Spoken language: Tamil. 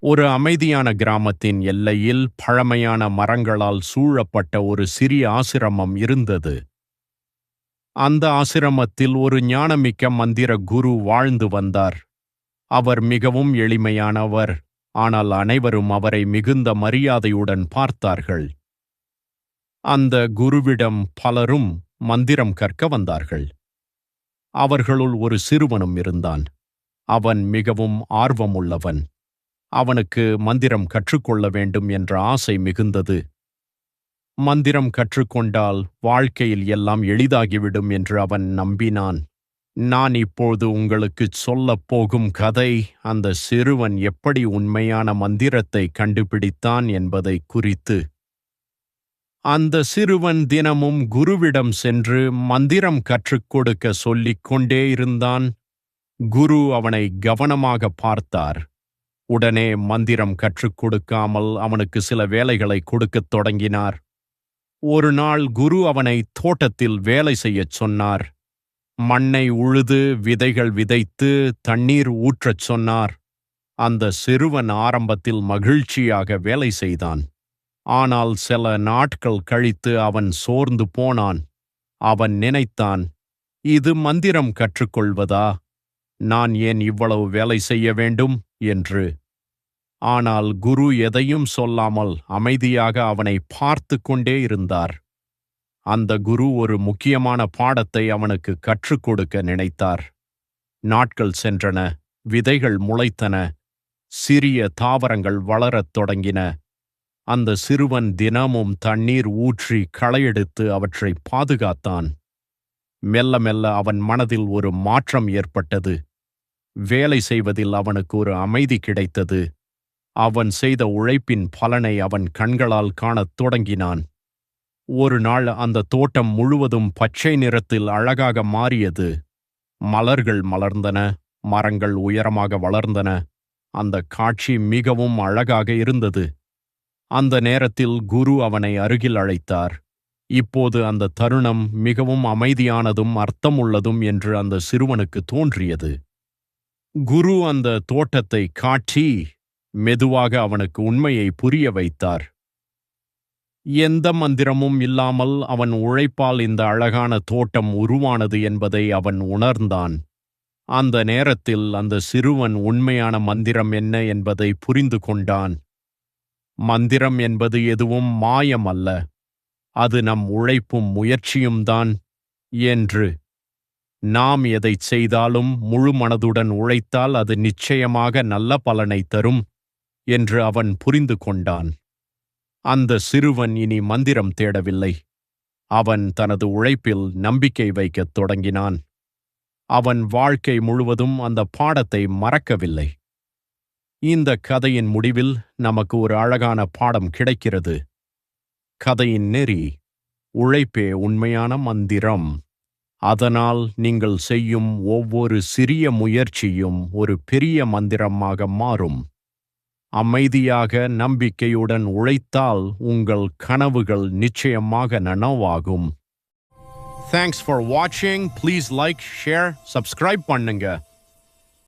ஒரு அமைதியான கிராமத்தின் எல்லையில் பழமையான மரங்களால் சூழப்பட்ட ஒரு சிறிய ஆசிரமம் இருந்தது. அந்த ஆசிரமத்தில் ஒரு ஞானமிக்க மந்திர குரு வாழ்ந்து வந்தார். அவர் மிகவும் எளிமையானவர், ஆனால் அனைவரும் அவரை மிகுந்த மரியாதையுடன் பார்த்தார்கள். அந்த குருவிடம் பலரும் மந்திரம் கற்க வந்தார்கள். அவர்களுள் ஒரு சிறுவனும் இருந்தான். அவன் மிகவும் ஆர்வமுள்ளவன். அவனுக்கு மந்திரம் கற்றுக்கொள்ள வேண்டும் என்ற ஆசை மிகுந்தது. மந்திரம் கற்றுக்கொண்டால் வாழ்க்கையில் எல்லாம் எளிதாகிவிடும் என்று அவன் நம்பினான். நான் இப்போது உங்களுக்குச் சொல்லப் போகும் கதை அந்த சிறுவன் எப்படி உண்மையான மந்திரத்தை கண்டுபிடித்தான் என்பதை குறித்து. அந்த சிறுவன் தினமும் குருவிடம் சென்று மந்திரம் கற்றுக் கொடுக்க சொல்லிக் கொண்டே இருந்தான். குரு அவனை கவனமாக பார்த்தார். உடனே மந்திரம் கற்றுக் கொடுக்காமல் அவனுக்கு சில வேலைகளை கொடுக்கத் தொடங்கினார். ஒரு நாள் குரு அவனை தோட்டத்தில் வேலை செய்யச் சொன்னார். மண்ணை உழுது விதைகள் விதைத்து தண்ணீர் ஊற்றச் சொன்னார். அந்த சிறுவன் ஆரம்பத்தில் மகிழ்ச்சியாக வேலை செய்தான். ஆனால் சில நாட்கள் கழித்து அவன் சோர்ந்து போனான். அவன் நினைத்தான், இது மந்திரம் கற்றுக்கொள்வதா? நான் ஏன் இவ்வளவு வேலை செய்ய வேண்டும் என்று. ஆனால் குரு எதையும் சொல்லாமல் அமைதியாக அவனை பார்த்து கொண்டே இருந்தார். அந்த குரு ஒரு முக்கியமான பாடத்தை அவனுக்கு கற்றுக் கொடுக்க நினைத்தார். நாட்கள் சென்றன, விதைகள் முளைத்தன, சிறிய தாவரங்கள் வளரத் தொடங்கின. அந்த சிறுவன் தினமும் தண்ணீர் ஊற்றி களையெடுத்து அவற்றை பாதுகாத்தான். மெல்ல மெல்ல அவன் மனதில் ஒரு மாற்றம் ஏற்பட்டது. வேலை செய்வதில் அவனுக்கு ஒரு அமைதி கிடைத்தது. அவன் செய்த உழைப்பின் பலனை அவன் கண்களால் காணத் தொடங்கினான். ஒரு நாள் அந்த தோட்டம் முழுவதும் பச்சை நிறத்தில் அழகாக மாறியது. மலர்கள் மலர்ந்தன, மரங்கள் உயரமாக வளர்ந்தன. அந்த காட்சி மிகவும் அழகாக இருந்தது. அந்த நேரத்தில் குரு அவனை அருகில் அழைத்தார். இப்போது அந்த தருணம் மிகவும் அமைதியானதும் அர்த்தமுள்ளதும் என்று அந்த சிறுவனுக்கு தோன்றியது. குரு அந்த தோட்டத்தை காட்டி மெதுவாக அவனுக்கு உண்மையை புரிய வைத்தார். எந்த மந்திரமும் இல்லாமல் அவன் உழைப்பால் இந்த அழகான தோட்டம் உருவானது என்பதை அவன் உணர்ந்தான். அந்த நேரத்தில் அந்த சிறுவன் உண்மையான மந்திரம் என்ன என்பதை புரிந்து கொண்டான். மந்திரம் என்பது எதுவும் மாயம் அல்ல, அது நம் உழைப்பும் முயற்சியும் தான் என்று. நாம் எதைச் செய்தாலும் முழு மனதுடன் உழைத்தால் அது நிச்சயமாக நல்ல பலனை தரும் என்று அவன் புரிந்து கொண்டான். அந்த சிறுவன் இனி மந்திரம் தேடவில்லை. அவன் தனது உழைப்பில் நம்பிக்கை வைக்கத் தொடங்கினான். அவன் வாழ்க்கை முழுவதும் அந்த பாடத்தை மறக்கவில்லை. இந்த கதையின் முடிவில் நமக்கு ஒரு அழகான பாடம் கிடைக்கிறது. கதையின் நெறி: உழைப்பே உண்மையான மந்திரம். அதனால் நீங்கள் செய்யும் ஒவ்வொரு சிறிய முயற்சியும் ஒரு பெரிய மந்திரமாக மாறும். அமைதியாக நம்பிக்கையுடன் உழைத்தால் உங்கள் கனவுகள் நிச்சயமாக நனவாகும். Thanks for watching. Please like, share, subscribe பண்ணுங்க.